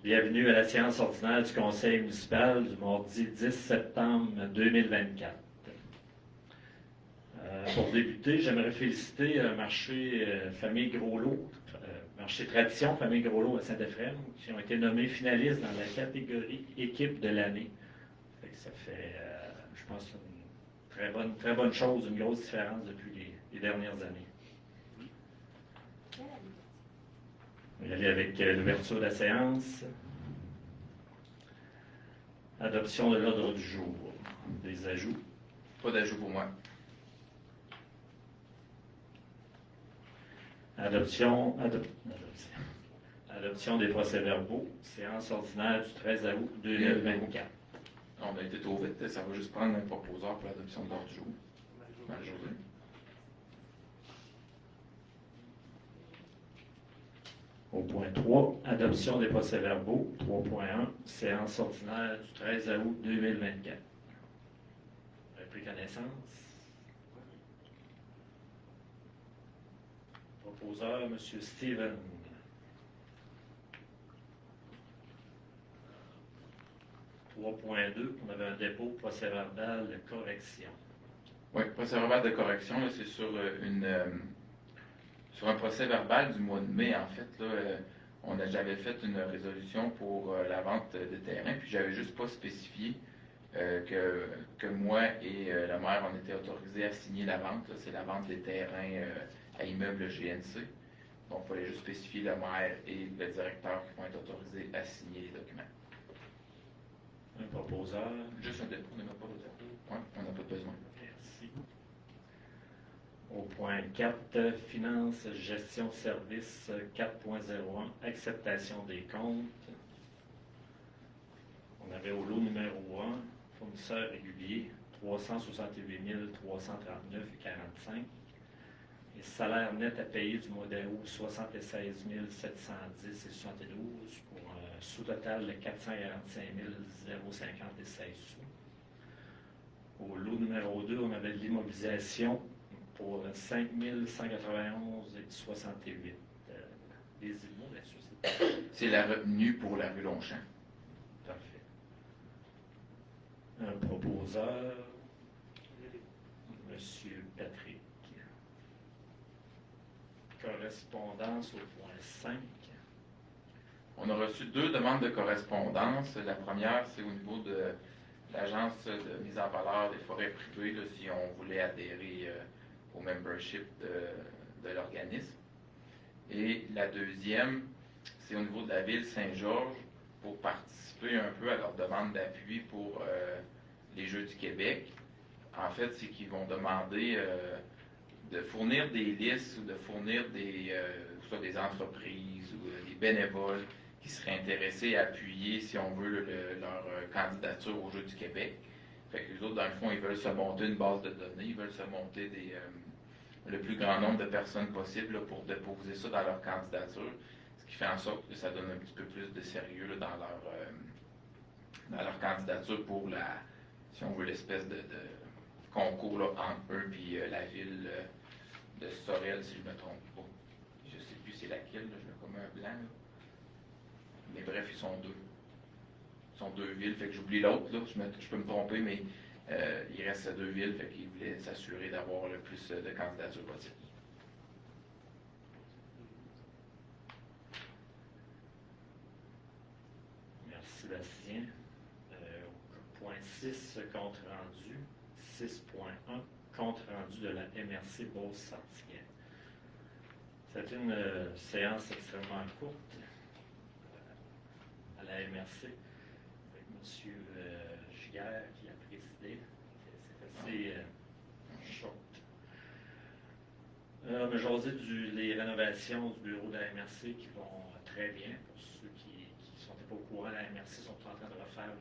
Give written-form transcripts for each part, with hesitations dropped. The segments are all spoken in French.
Bienvenue à la séance ordinaire du Conseil municipal du mardi 10 septembre 2024. Pour débuter, j'aimerais féliciter marché Famille Groslot, marché Tradition Famille Groslot à Saint-Ephrem, qui ont été nommés finalistes dans la catégorie Équipe de l'année. Ça fait, je pense, une très bonne chose, une grosse différence depuis les dernières années. On va y aller avec l'ouverture de la séance. Adoption de l'ordre du jour. Des ajouts? Pas d'ajout pour moi. Adoption des procès-verbaux. Séance ordinaire du 13 août 2024. On a été trop vite. Ça va juste prendre un proposeur pour l'adoption de l'ordre du jour. Marie-Josée. Au point 3, adoption des procès-verbaux. 3.1, séance ordinaire du 13 août 2024. Vous avez pris connaissance? Proposeur, M. Steven. On avait un dépôt procès-verbal de correction. Oui, procès-verbal de correction, c'est sur sur un procès-verbal du mois de mai, en fait. J'avais fait une résolution pour la vente de terrain, puis j'avais juste pas spécifié que moi et le maire, on était autorisés à signer la vente. C'est la vente des terrains à immeuble GNC. Donc, il fallait juste spécifier le maire et le directeur qui vont être autorisés à signer les documents. Un proposeur. Juste un dépôt, on n'a pas de dépôt. Oui, on n'a pas besoin. Merci. Au point 4, finance, gestion, service 4.01, acceptation des comptes. On avait au lot numéro 1, fournisseur régulier, 368 339,45. Et salaire net à payer du mois d'août, 76 710,72 pour un sous-total de 445 056 sous. Au lot numéro 2, on avait de l'immobilisation pour 5 191,68. Les IMO là-dessus, c'est la retenue pour la rue Longchamp. Parfait. Un proposeur, M. Patrick. Correspondance au point 5. On a reçu 2 demandes de correspondance. La première, c'est au niveau de l'Agence de mise en valeur des forêts privées, là, si on voulait adhérer au membership de l'organisme. Et la deuxième, c'est au niveau de la ville Saint-Georges pour participer un peu à leur demande d'appui pour les Jeux du Québec. En fait, c'est qu'ils vont demander de fournir des listes ou de fournir soit des entreprises ou des bénévoles qui seraient intéressés à appuyer, si on veut, leur candidature aux Jeux du Québec. Fait que les autres, dans le fond, ils veulent se monter une base de données, ils veulent se monter le plus grand nombre de personnes possible là, pour déposer ça dans leur candidature, ce qui fait en sorte que ça donne un petit peu plus de sérieux là, dans leur candidature pour si on veut, l'espèce de concours là, entre eux et la ville de Sorel, si je ne me trompe pas. Je ne sais plus c'est laquelle, là, je mets comme un blanc. Là. Mais bref, ils sont 2. Ils sont 2 villes, fait que j'oublie l'autre, là. Je peux me tromper, mais il reste 2 villes, fait qu'ils voulaient s'assurer d'avoir le plus de candidatures possible. Merci Bastien. Point 6, compte rendu. 6.1, compte rendu de la MRC Beauce-Sartiguet. C'était une séance extrêmement courte à la MRC avec M. Giguère qui a présidé. C'est assez short. On a jasé les rénovations du bureau de la MRC qui vont très bien. Pour ceux qui ne sont pas au courant, la MRC sont en train de refaire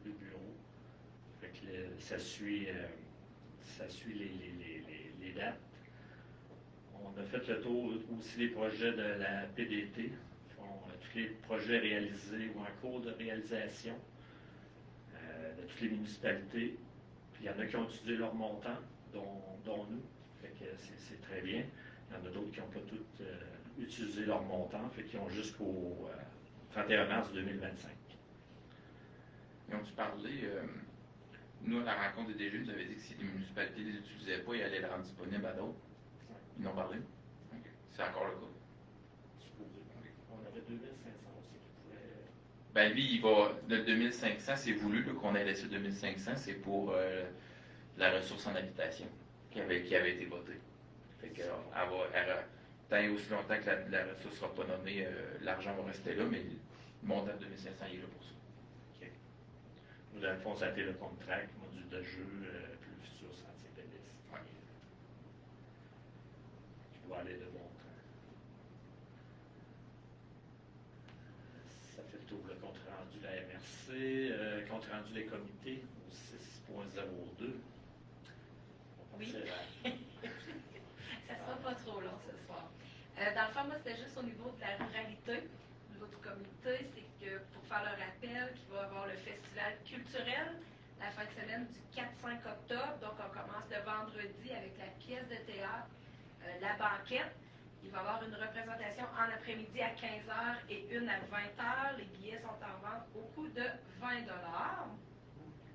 le bureau. Fait que ça suit les dates. On a fait le tour aussi des projets de la PDT. Tous les projets réalisés ou en cours de réalisation de toutes les municipalités. Puis il y en a qui ont étudié leur montant, dont nous. Fait que c'est très bien. Il y en a d'autres qui n'ont pas toutes utilisé leur montant, fait qu'ils ont jusqu'au 31 mars 2025. Ils ont-tu parlé, nous, à la rencontre des DG, nous avait dit que si les municipalités ne les utilisaient pas, ils allaient les rendre disponibles à d'autres. Ils en ont parlé? Okay. C'est encore le cas? On avait 2500 aussi qui pouvaient... Ben lui, il va... Le 2500, c'est voulu qu'on ait laissé 2500, c'est pour la ressource en habitation qui avait été votée. Fait que, tant et aussi longtemps que la ressource ne sera pas nommée, l'argent va rester là, mais le montant de 2500, il est là pour ça. OK. Nous, dans le fond, ça a été le contract, module de jeu, puis le futur sentier pédestre. Ouais. Qui va aller de bon train. Ça fait le tour le compte rendu de la MRC, compte rendu des comités au 6.02. Oui. Ça sera pas trop long ce soir. Dans le fond, moi, c'était juste au niveau de la ruralité. Au niveau du comité, c'est que pour faire le rappel, qu'il va y avoir le festival culturel la fin de semaine du 4-5 octobre. Donc, on commence le vendredi avec la pièce de théâtre, La Banquette. Il va y avoir une représentation en après-midi à 15h et une à 20h. Les billets sont en vente au coût de 20 $.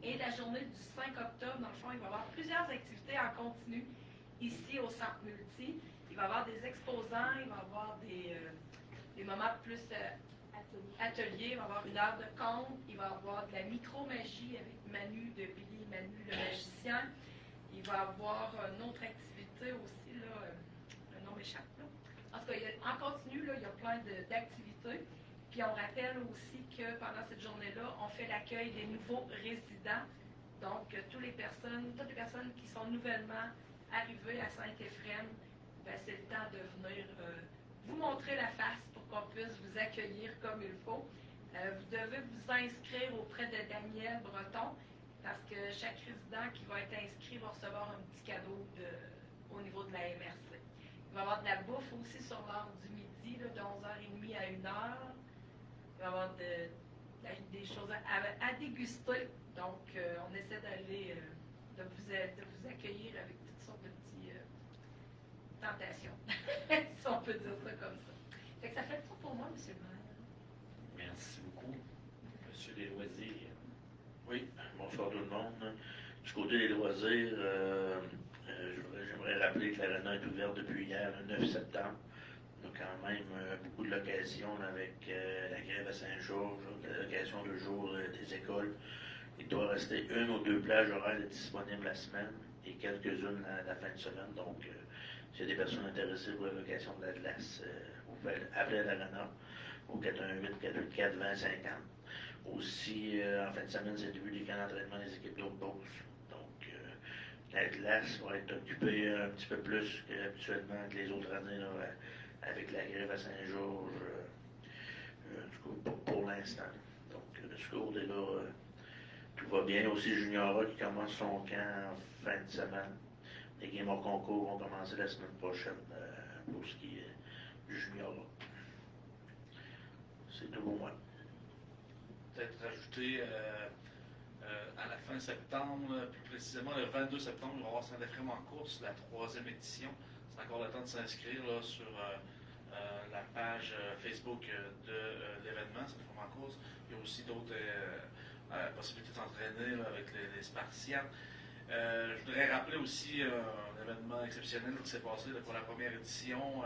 Et la journée du 5 octobre, dans le fond, il va y avoir plusieurs activités en continu ici au Centre Multi. Il va y avoir des exposants, il va y avoir des moments plus ateliers, il va y avoir une heure de conte, il va y avoir de la micromagie avec Manu de Billy Manu le magicien. Il va y avoir une autre activité aussi, là, le nom m'échappe. En tout cas, en continu, là, il y a plein d'activités. Puis on rappelle aussi que pendant cette journée-là, on fait l'accueil des nouveaux résidents. Donc, toutes les personnes qui sont nouvellement arrivées à Saint-Éphrem, ben, c'est le temps de venir vous montrer la face pour qu'on puisse vous accueillir comme il faut. Vous devez vous inscrire auprès de Daniel Breton parce que chaque résident qui va être inscrit va recevoir un petit cadeau au niveau de la MRC. Il va y avoir de la bouffe aussi sur l'heure du midi, là, de 11h30 à 1h. Il va y avoir des choses à déguster. Donc, on essaie d'aller, de vous accueillir avec toutes sortes de petites tentations, si on peut dire ça comme ça. Fait que ça fait le tour pour moi, M. le maire. Merci beaucoup. Monsieur des loisirs. Oui, bonsoir tout le monde. Du côté des loisirs, j'aimerais rappeler que l'arena est ouverte depuis hier, le 9 septembre. On a quand même beaucoup de locations là, avec la grève à Saint-Georges, la location de jour des écoles. Il doit rester une ou deux plages horaires disponibles la semaine et quelques-unes la fin de semaine. Donc, s'il y a des personnes intéressées pour la location de la glace, vous pouvez appeler l'arena au 418-484-2050. Aussi, en fin de semaine, c'est le début des camps d'entraînement des équipes d'eau de Beauce. Donc, la glace va être occupée un petit peu plus qu'habituellement que les autres années là, avec la grève à Saint-Georges, du coup, pour l'instant. Donc, de ce côté-là, tout va bien. Aussi, Juniora qui commence son camp en fin de semaine. Les games hors concours vont commencer la semaine prochaine pour ce qui est du Juniora. C'est tout pour moi. Peut-être rajouter à la fin septembre, plus précisément le 22 septembre, il va y avoir Saint-Éphrem en course, la 3e édition. C'est encore le temps de s'inscrire là, sur la page Facebook de l'événement, Saint-Éphrem en course. Il y a aussi d'autres possibilités de s'entraîner avec les Spartiates. Je voudrais rappeler aussi un événement exceptionnel qui s'est passé là, pour la première édition.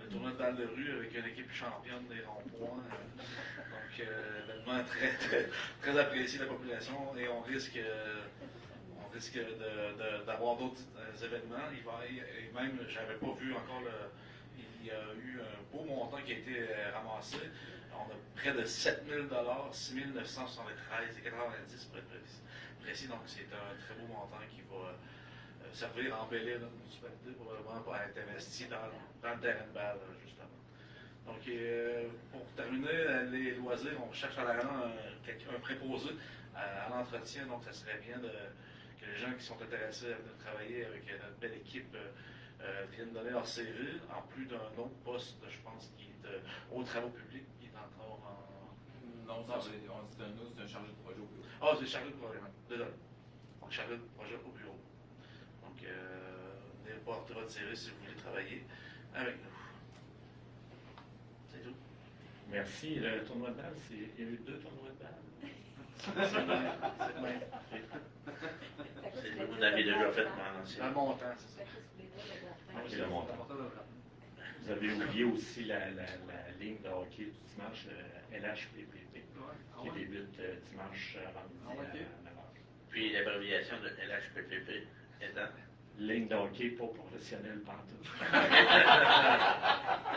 Le tournoi de balle de rue avec une équipe championne des ronds-points. Donc, événement très apprécié de la population et on risque d'avoir d'autres événements. Et même, je n'avais pas vu encore il y a eu un beau montant qui a été ramassé. On a près de 7 000 $, 6 973,90 pour être précis. Donc, c'est un très beau montant qui va servir à embellir notre municipalité probablement pour être investi dans le terrain de balle, justement. Donc, pour terminer, les loisirs, on cherche à l'arena un préposé à l'entretien. Donc, ça serait bien que les gens qui sont intéressés à venir travailler avec notre belle équipe viennent donner leur CV, en plus d'un autre poste, je pense, qui est aux travaux publics, qui est encore en... Non, c'est un chargé de projet au bureau. Ah, c'est chargé de projet, désolé. Donc, chargé de projet au bureau. Donc, venez porter votre CV si vous voulez travailler avec nous. C'est tout. Merci. Le tournoi de balle, il y a eu 2 tournois de balle. Vous l'avez déjà fait pendant l'ancien. Un montant, c'est ça. Ok, le montant. Vous avez oublié aussi la ligne de hockey du dimanche, LHPPP, qui débute dimanche avant midi à 9h. Puis l'abréviation de LHPPP étant. Ligne de hockey pas professionnelle pantoute. C'est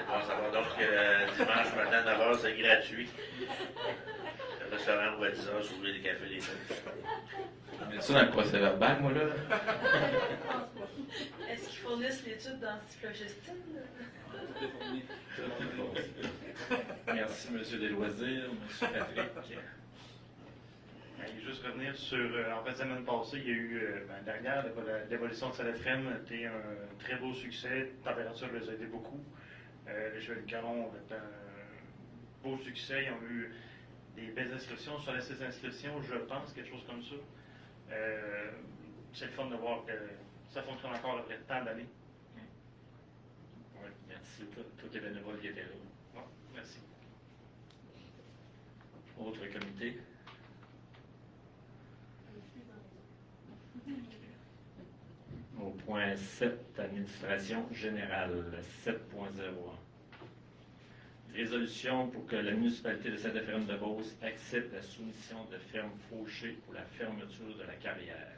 bon, ça va donc dimanche matin à 9h, c'est gratuit. Le restaurant ouvre à 10h, si vous voulez des cafés, des trucs. On met ça dans le procès-verbal, moi, là. Est-ce qu'ils fournissent l'étude d'antiflogestine? Merci, M. Desloisirs. M. Patrick. Juste revenir sur, en fait, la semaine passée, il y a eu, derrière, l'évolution de Saint-Ephrem a été un très beau succès. La température les a aidé beaucoup. Les Chevaliers du Caron ont fait un beau succès. Ils ont eu des belles inscriptions. Sur les 6 inscriptions, je pense, quelque chose comme ça. C'est le fun de voir que ça fonctionne encore après tant d'années. Oui, merci. Tous les bénévoles qui étaient là. Bon, merci. Autre comité? Au point 7, administration générale, 7.01. Résolution pour que la municipalité de Saint-Éphrem-de-Beauce accepte la soumission de ferme Fauché pour la fermeture de la carrière.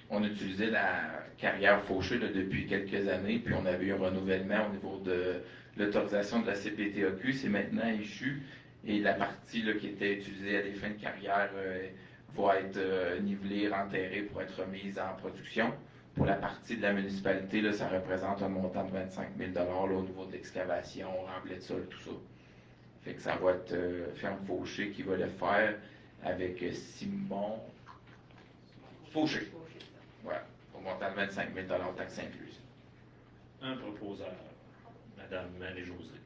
On utilisait la carrière Fauché là, depuis quelques années, puis on avait eu un renouvellement au niveau de l'autorisation de la CPTAQ. C'est maintenant échu, et la partie là, qui était utilisée à des fins de carrière va être nivelée, enterrée pour être remise en production. Pour la partie de la municipalité, là, ça représente un montant de 25 000 là, au niveau de l'excavation, remblai de sol, tout ça. Fait que ça va être Ferme Fauché qui va le faire avec Simon Fauché. Voilà, au montant de 25 000 taxes incluses. Un proposeur, Mme Marie-Josée.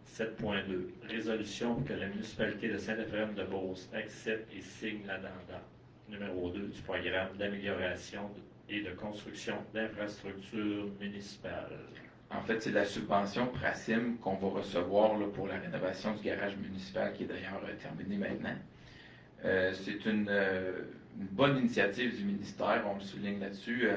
7.2. Résolution pour que la municipalité de Saint-Éphrem-de-Beauce accepte et signe l'addenda numéro 2 du programme d'amélioration et de construction d'infrastructures municipales. En fait, c'est la subvention PRACIM qu'on va recevoir là, pour la rénovation du garage municipal qui est d'ailleurs terminé maintenant. C'est une bonne initiative du ministère, on le souligne là-dessus.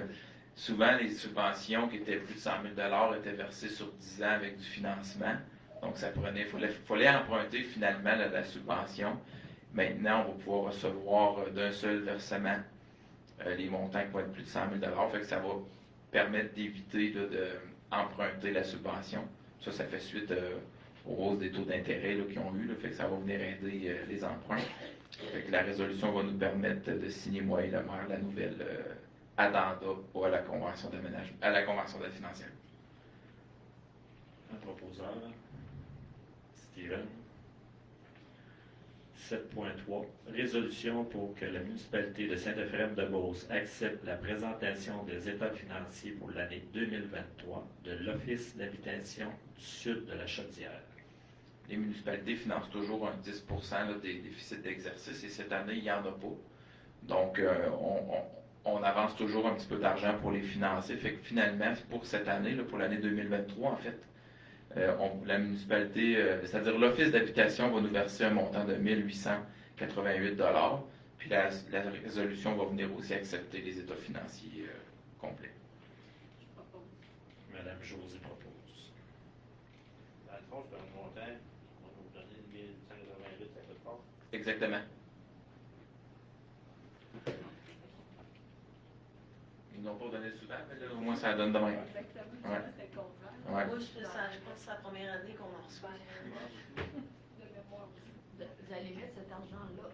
Souvent, les subventions qui étaient plus de 100 000 étaient versées sur 10 ans avec du financement. Donc, il fallait emprunter finalement là, la subvention. Maintenant, on va pouvoir recevoir d'un seul versement les montants qui vont être plus de 100 000 Fait que ça va permettre d'éviter d'emprunter la subvention. Ça fait suite aux hausses des taux d'intérêt qu'ils ont eu. Là, fait que ça va venir aider les emprunts. Fait que la résolution va nous permettre de signer, moi et le maire, la nouvelle addenda à la convention d'aménagement, à la convention d'aide financière. Un proposeur, Steven. 7.3. Résolution pour que la municipalité de Saint-Éphrem-de-Beauce accepte la présentation des états financiers pour l'année 2023 de l'Office d'habitation du sud de la Chaudière. Les municipalités financent toujours un 10 là, des déficits d'exercice, et cette année, il n'y en a pas. Donc, on avance toujours un petit peu d'argent pour les financer. Fait que finalement, pour cette année, là, pour l'année 2023, en fait, la municipalité, c'est-à-dire l'Office d'habitation va nous verser un montant de 1 888 $. Puis la résolution va venir aussi accepter les états financiers complets. Madame Josée propose. Dans le fond, c'est un montant, on va nous donner 1188 à quelque part. Exactement. Ils n'ont pas donné souvent, mais là, au moins ça donne demain. Exactement. Ouais. C'est le contraire. Ouais. Moi, je pense que c'est la première année qu'on en reçoit. De mémoire aussi. Vous allez mettre cet argent-là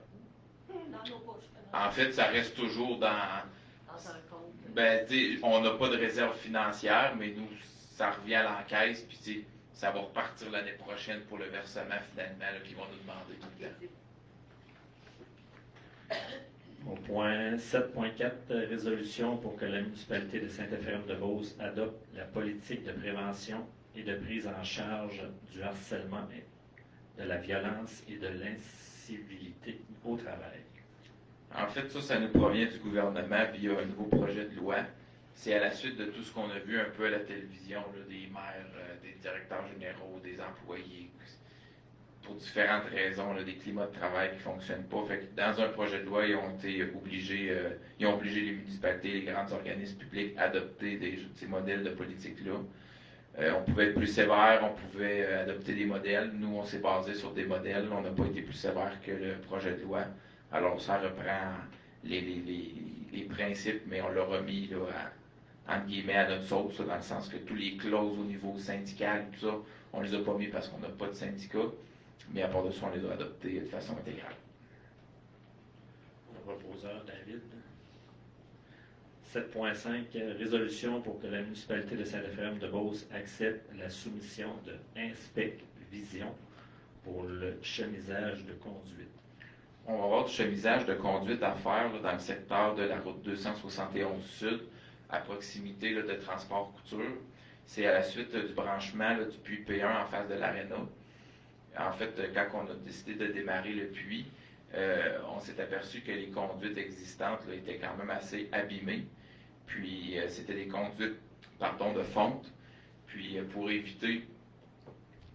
Dans nos poches. En fait, ça reste toujours dans... dans un compte. Ben, tu sais, on n'a pas de réserve financière, mais nous, ça revient à l'encaisse, puis tu sais, ça va repartir l'année prochaine pour le versement finalement là, qu'ils vont nous demander tout le temps. Au point 7.4, résolution pour que la municipalité de Saint-Éphrem-de-Beauce adopte la politique de prévention et de prise en charge du harcèlement, de la violence et de l'incivilité au travail. En fait, ça nous provient du gouvernement via un nouveau projet de loi. C'est à la suite de tout ce qu'on a vu un peu à la télévision, là, des maires, des directeurs généraux, des employés, pour différentes raisons, là, des climats de travail qui ne fonctionnent pas. Fait que dans un projet de loi, ils ont obligé les municipalités, les grands organismes publics à adopter ces modèles de politique-là. On pouvait être plus sévère, on pouvait adopter des modèles. Nous, on s'est basé sur des modèles. On n'a pas été plus sévère que le projet de loi. Alors, ça reprend les principes, mais on l'a remis là, entre guillemets à notre sauce, dans le sens que tous les clauses au niveau syndical, tout ça, on les a pas mis parce qu'on n'a pas de syndicat, mais à part de ça, on les a adoptés de façon intégrale. Proposeur David. 7.5, résolution pour que la municipalité de Saint-Éphrem-de-Beauce accepte la soumission de Inspec Vision pour le chemisage de conduite. On va avoir du chemisage de conduite à faire là, dans le secteur de la route 271 Sud, à proximité là, de Transport Couture. C'est à la suite du branchement là, du puits P1 en face de l'aréna. En fait, quand on a décidé de démarrer le puits, on s'est aperçu que les conduites existantes là, étaient quand même assez abîmées. Puis, c'était des conduites, de fonte. Puis, pour éviter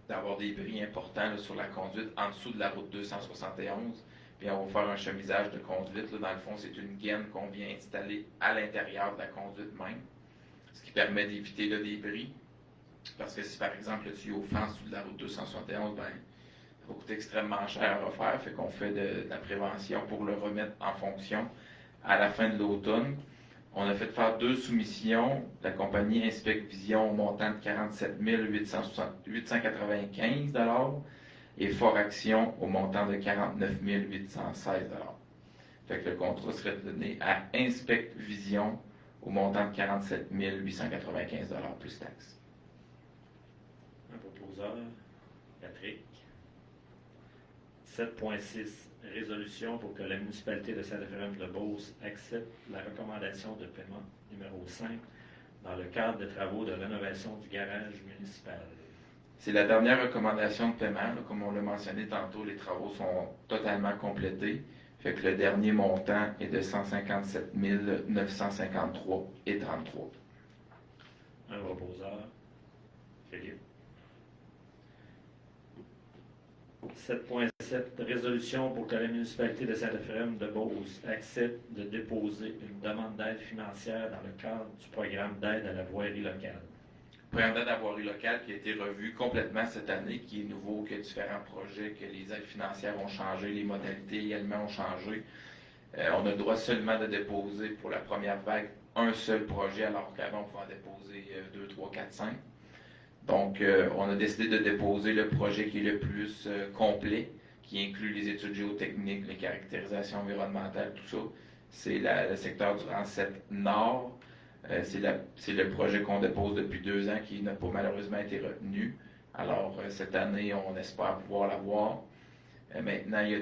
d'avoir des bris importants là, sur la conduite en dessous de la route 271, puis on va faire un chemisage de conduite. Là, dans le fond, c'est une gaine qu'on vient installer à l'intérieur de la conduite même, ce qui permet d'éviter là, des bris. Parce que si, par exemple, le tuyau fend en dessous de la route 271, ben, ça va coûter extrêmement cher à refaire. Fait qu'on fait de la prévention pour le remettre en fonction à la fin de l'automne. On a fait faire 2 soumissions de la compagnie Inspec Vision au montant de 47 895 $ et Fort Action au montant de 49 816 $. Fait que le contrat serait donné à Inspec Vision au montant de 47 895 $ plus taxes. Un proposeur, Patrick. 7.6, résolution pour que la municipalité de Saint-Éphrem-de-Beauce accepte la recommandation de paiement numéro 5 dans le cadre des travaux de rénovation du garage municipal. C'est la dernière recommandation de paiement. Là, comme on l'a mentionné tantôt, les travaux sont totalement complétés. Fait que le dernier montant est de 157 953,33 $. Un proposeur, Philippe. 7.7, résolution pour que la municipalité de Saint-Éphrem-de-Beauce accepte de déposer une demande d'aide financière dans le cadre du programme d'aide à la voirie locale. Programme d'aide à la voirie locale qui a été revu complètement cette année, qui est nouveau, que différents projets, que les aides financières ont changé, les modalités également ont changé. On a le droit seulement de déposer pour la première vague un seul projet, alors qu'avant on pouvait en déposer 2, 3, 4, 5. Donc, on a décidé de déposer le projet qui est le plus complet, qui inclut les études géotechniques, les caractérisations environnementales, tout ça. C'est le secteur du Rang 7 Nord. C'est le projet qu'on dépose depuis 2 ans qui n'a pas malheureusement été retenu. Alors, cette année, on espère pouvoir l'avoir. Maintenant, il y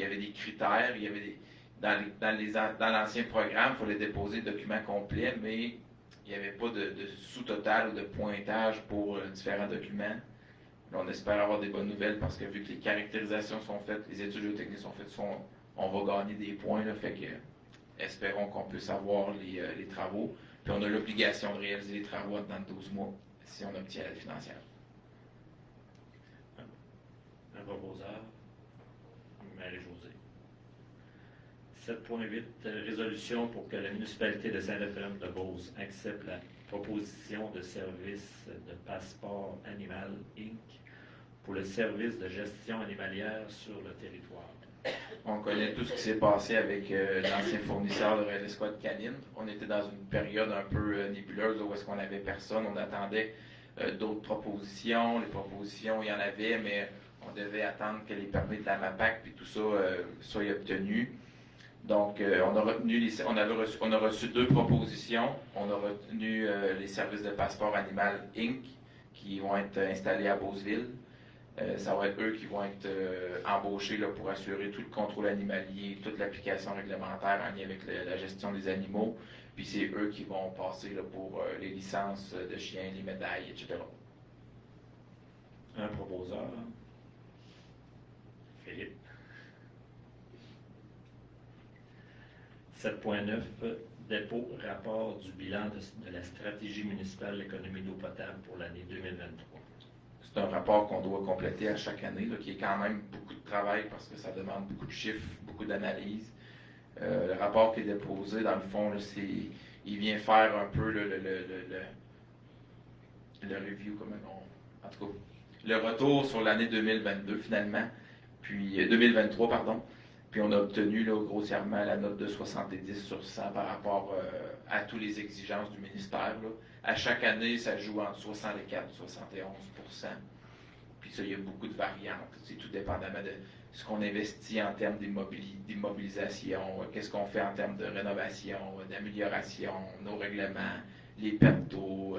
avait des critères. Il y avait dans l'ancien programme, il fallait déposer le document complet, mais il n'y avait pas de sous-total ou de pointage pour différents documents. Là, on espère avoir des bonnes nouvelles parce que vu que les caractérisations sont faites, les études géotechniques sont faites, on va gagner des points. Là, fait que espérons qu'on puisse avoir les travaux. Puis on a l'obligation de réaliser les travaux dans 12 mois si on obtient l'aide financière. Un proposeur, Marie-Josée. 7.8, résolution pour que la municipalité de Saint-Éphrem-de-Beauce accepte la proposition de service de passeport animal Inc. pour le service de gestion animalière sur le territoire. On connaît tout ce qui s'est passé avec l'ancien fournisseur de Relais Squad Canine. On était dans une période un peu nébuleuse où est-ce qu'on n'avait personne. On attendait d'autres propositions. Les propositions, il y en avait, mais on devait attendre que les permis de la MAPAC puis tout ça soient obtenus. Donc, on a reçu 2 propositions. On a retenu les services de passeport animal Inc. qui vont être installés à Beauceville. Ça va être eux qui vont être embauchés là, pour assurer tout le contrôle animalier, toute l'application réglementaire en lien avec la gestion des animaux. Puis c'est eux qui vont passer là, pour les licences de chiens, les médailles, etc. Un proposeur, Philippe. 7.9, dépôt rapport du bilan de la stratégie municipale d'économie d'eau potable pour l'année 2023. C'est un rapport qu'on doit compléter à chaque année, là, qui est quand même beaucoup de travail parce que ça demande beaucoup de chiffres, beaucoup d'analyses. Le rapport qui est déposé, dans le fond, là, il vient faire un peu le review, en tout cas, le retour sur l'année 2022 finalement, puis 2023, pardon. Puis on a obtenu là, grossièrement la note de 70 sur 100 par rapport à toutes les exigences du ministère. Là. À chaque année, ça joue entre 64 et 71 %. Puis ça, il y a beaucoup de variantes. C'est tout dépendamment de ce qu'on investit en termes d'immobilisation, qu'est-ce qu'on fait en termes de rénovation, d'amélioration, nos règlements, les pertes d'eau,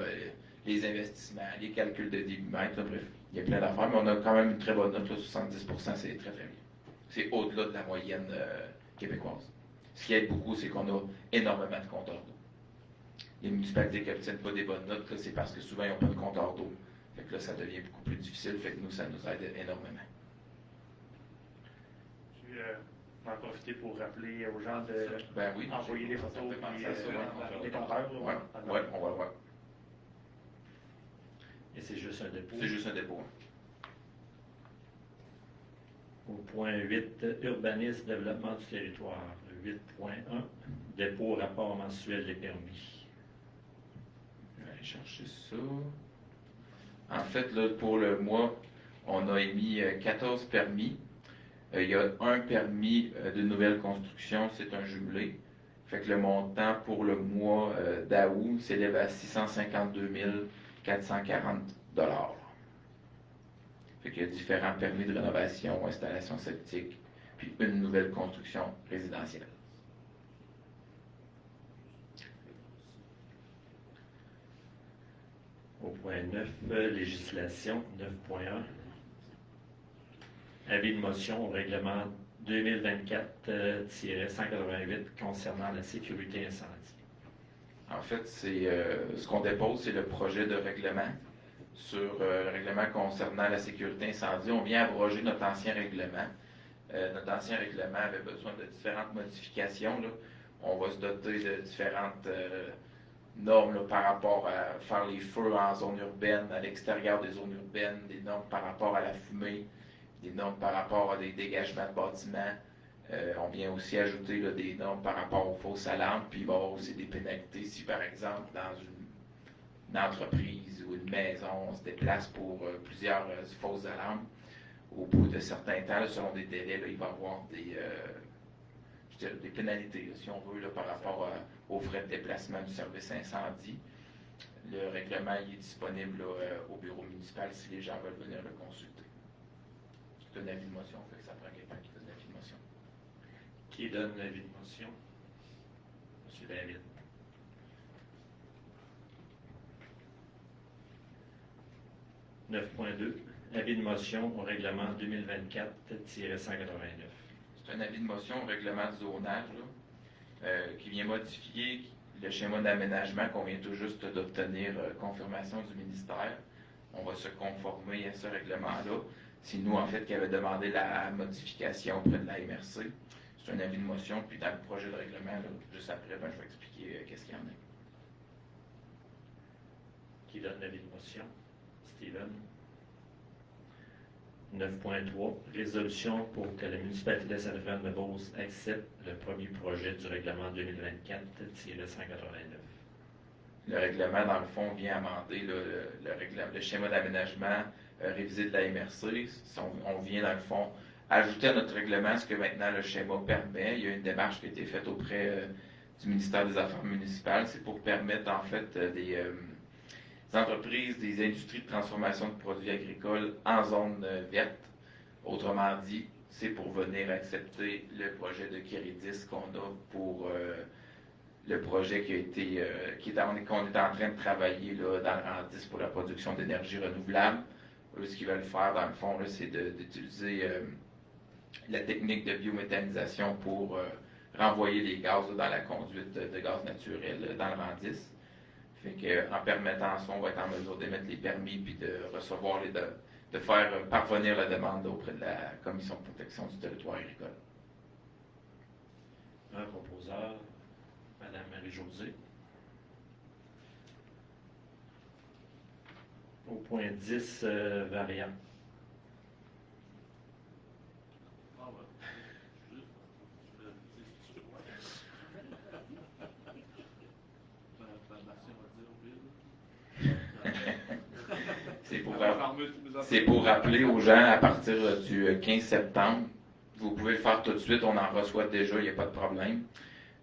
les investissements, les calculs de débitmètre. Bref, il y a plein d'affaires, mais on a quand même une très bonne note, là, 70 %, c'est très très bien. C'est au-delà de la moyenne québécoise. Ce qui aide beaucoup, c'est qu'on a énormément de compteurs d'eau. Les municipalités qui n'obtiennent pas des bonnes notes, là, c'est parce que souvent, ils n'ont pas de compteur d'eau. Fait que là, ça devient beaucoup plus difficile. Fait que nous, ça nous aide énormément. Je vais en profiter pour rappeler aux gens Ben oui, d'envoyer les photos et les compteurs. Oui, on va le voir. Et c'est juste un dépôt. C'est juste un dépôt. Au point 8, urbanisme, développement du territoire. 8.1, dépôt, rapport mensuel des permis. Je vais aller chercher ça. En fait, là, pour le mois, on a émis 14 permis. Il y a un permis de nouvelle construction, c'est un jumelé. Fait que le montant pour le mois d'août s'élève à 652 440 $. Fait qu'il y a différents permis de rénovation, installation septique, puis une nouvelle construction résidentielle. Au point 9, législation, 9.1. Avis de motion au règlement 2024-188 concernant la sécurité incendie. En fait, c'est ce qu'on dépose, c'est le projet de règlement sur le règlement concernant la sécurité incendie. On vient abroger notre ancien règlement. Notre ancien règlement avait besoin de différentes modifications, là. On va se doter de différentes normes là, par rapport à faire les feux en zone urbaine, à l'extérieur des zones urbaines, des normes par rapport à la fumée, des normes par rapport à des dégagements de bâtiments. On vient aussi ajouter là, des normes par rapport aux fausses alarmes, puis il va y avoir aussi des pénalités si, par exemple, dans une entreprise ou une maison, on se déplace pour plusieurs fausses alarmes. Au bout de certains temps, là, selon des délais, là, il va y avoir des pénalités, là, si on veut, là, par rapport aux frais de déplacement du service incendie. Le règlement il est disponible là, au bureau municipal si les gens veulent venir le consulter. C'est un avis de motion, fait que ça prend quelqu'un qui donne l'avis de motion. Qui donne l'avis de motion? M. David. « 9.2. Avis de motion au règlement 2024-189. » C'est un avis de motion au règlement du zonage là, qui vient modifier le schéma d'aménagement qu'on vient tout juste d'obtenir confirmation du ministère. On va se conformer à ce règlement-là. C'est nous, en fait, qui avons demandé la modification auprès de la MRC. C'est un avis de motion, puis dans le projet de règlement, là, juste après, je vais expliquer qu'est-ce qu'il y en a. Qui donne l'avis de motion? Steven. 9.3. Résolution pour que la municipalité de Saint-Jean-de-Beauce accepte le premier projet du règlement 2024-189. Le règlement, dans le fond, vient amender le schéma d'aménagement révisé de la MRC. On vient, dans le fond, ajouter à notre règlement ce que maintenant le schéma permet. Il y a une démarche qui a été faite auprès du ministère des Affaires municipales. C'est pour permettre, en fait, des entreprises, des industries de transformation de produits agricoles en zone verte. Autrement dit, c'est pour venir accepter le projet de Kéridis qu'on a pour le projet qu'on est en train de travailler là, dans le Randis pour la production d'énergie renouvelable. Ce qu'ils veulent faire, dans le fond, c'est d'utiliser la technique de biométhanisation pour renvoyer les gaz là, dans la conduite de gaz naturel dans le Randis. Fait qu'en permettant ça, on va être en mesure d'émettre les permis puis de recevoir de faire parvenir la demande auprès de la Commission de protection du territoire agricole. Un proposeur, Madame Marie-Josée. Au point 10, variant. C'est pour rappeler aux gens, à partir du 15 septembre, vous pouvez le faire tout de suite, on en reçoit déjà, il n'y a pas de problème,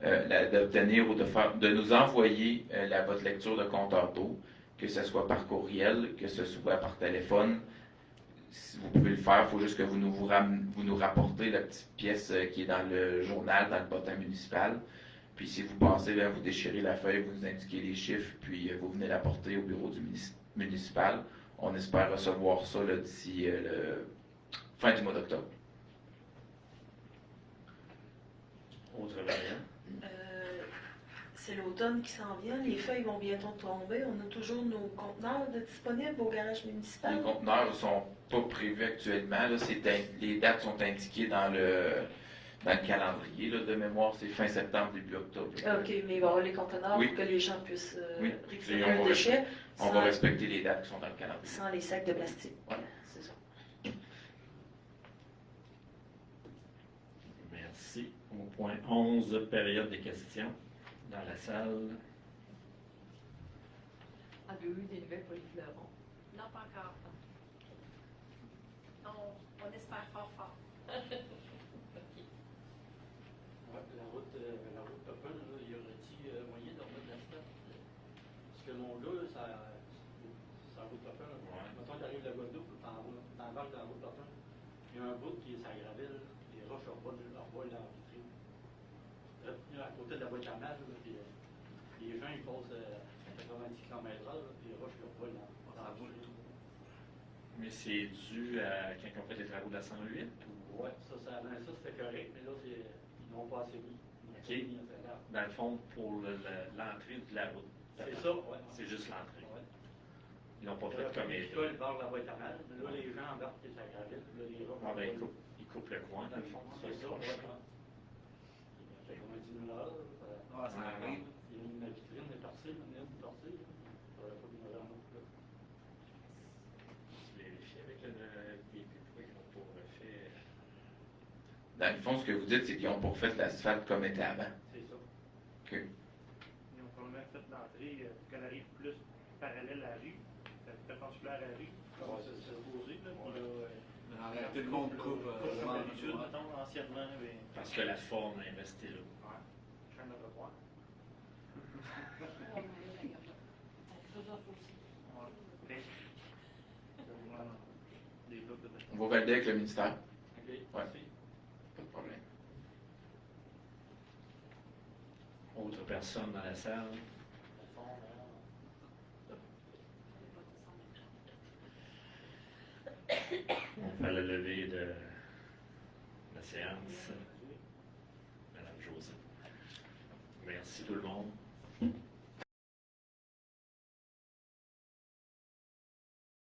d'obtenir ou de nous envoyer votre lecture de compteur d'eau, que ce soit par courriel, que ce soit par téléphone. Si vous pouvez le faire, il faut juste que vous nous rapportez la petite pièce qui est dans le journal, dans le bottin municipal. Puis si vous passez, bien, vous déchirez la feuille, vous nous indiquez les chiffres, puis vous venez l'apporter au bureau du municipal. On espère recevoir ça là, d'ici fin du mois d'octobre. Autre variant. C'est l'automne qui s'en vient, les feuilles vont bientôt tomber. On a toujours nos conteneurs disponibles au garage municipal. Les conteneurs ne sont pas prévus actuellement. Là, les dates sont indiquées dans le calendrier. Là, de mémoire, c'est fin septembre, début octobre. OK, mais il va y avoir les conteneurs Oui. pour que les gens puissent Oui. récupérer leurs déchets On va respecter les dates qui sont dans le calendrier. sans les sacs de plastique. Ouais. C'est ça. Merci. Au point 11, période des questions dans la salle. Avez-vous eu des nouvelles pour les fleurons? Non, pas encore. On espère fort, fort. La route Pepin, il y aurait-il moyen de remettre la stade? Parce que mon gars, ça route Pepin. Ouais. Mettons, tu arrives de la Guadeloupe, t'embarques dans la route Pepin. Il y a un bout qui est sa gravelle, les roches revolent dans la vitrine. À côté de la boîte à mal, puis les gens ils passent à 90 km/h, puis les roches revolent dans la vitrine. Mais c'est dû à quand on fait les travaux de la 108? Ou... Ouais, ça c'était correct, mais là, ils n'ont pas assez mis. OK. Dans le fond, pour l'entrée de la route. C'est ça, ouais. C'est juste l'entrée. Ouais. Ils l'ont pas fait comme il état. le bord de la boîte à mal, mais là, les gens embarquent et ça gravite, là, les roches. Ah, ben, ils coupent le coin, dans le fond. C'est ça, croche. ouais. C'est comme un 10 000 heures. Ça arrive. Ma vitrine est partie, ma mienne est partie. J'aurais pas dû me rendre là. Tu vérifies avec pourquoi ils n'ont pas refait. Dans le fond, ce que vous dites, c'est qu'ils n'ont pas refait l'asphalte comme était avant. C'est ça. OK. Ils ont probablement fait l'entrée pour qu'elle arrive plus parallèle à la rue, perpendiculaire à la rue, comme ça se posait. Arrêtez le monde coupe. Comme d'habitude, mettons, anciennement. Mais... Parce que la forme est restée là. Ouais, chaîne de revoir. On va valider avec le ministère. OK, Ouais. merci. Pas de problème. Autre personne dans la salle? On fait la levée de la séance. Madame Josée. Merci tout le monde.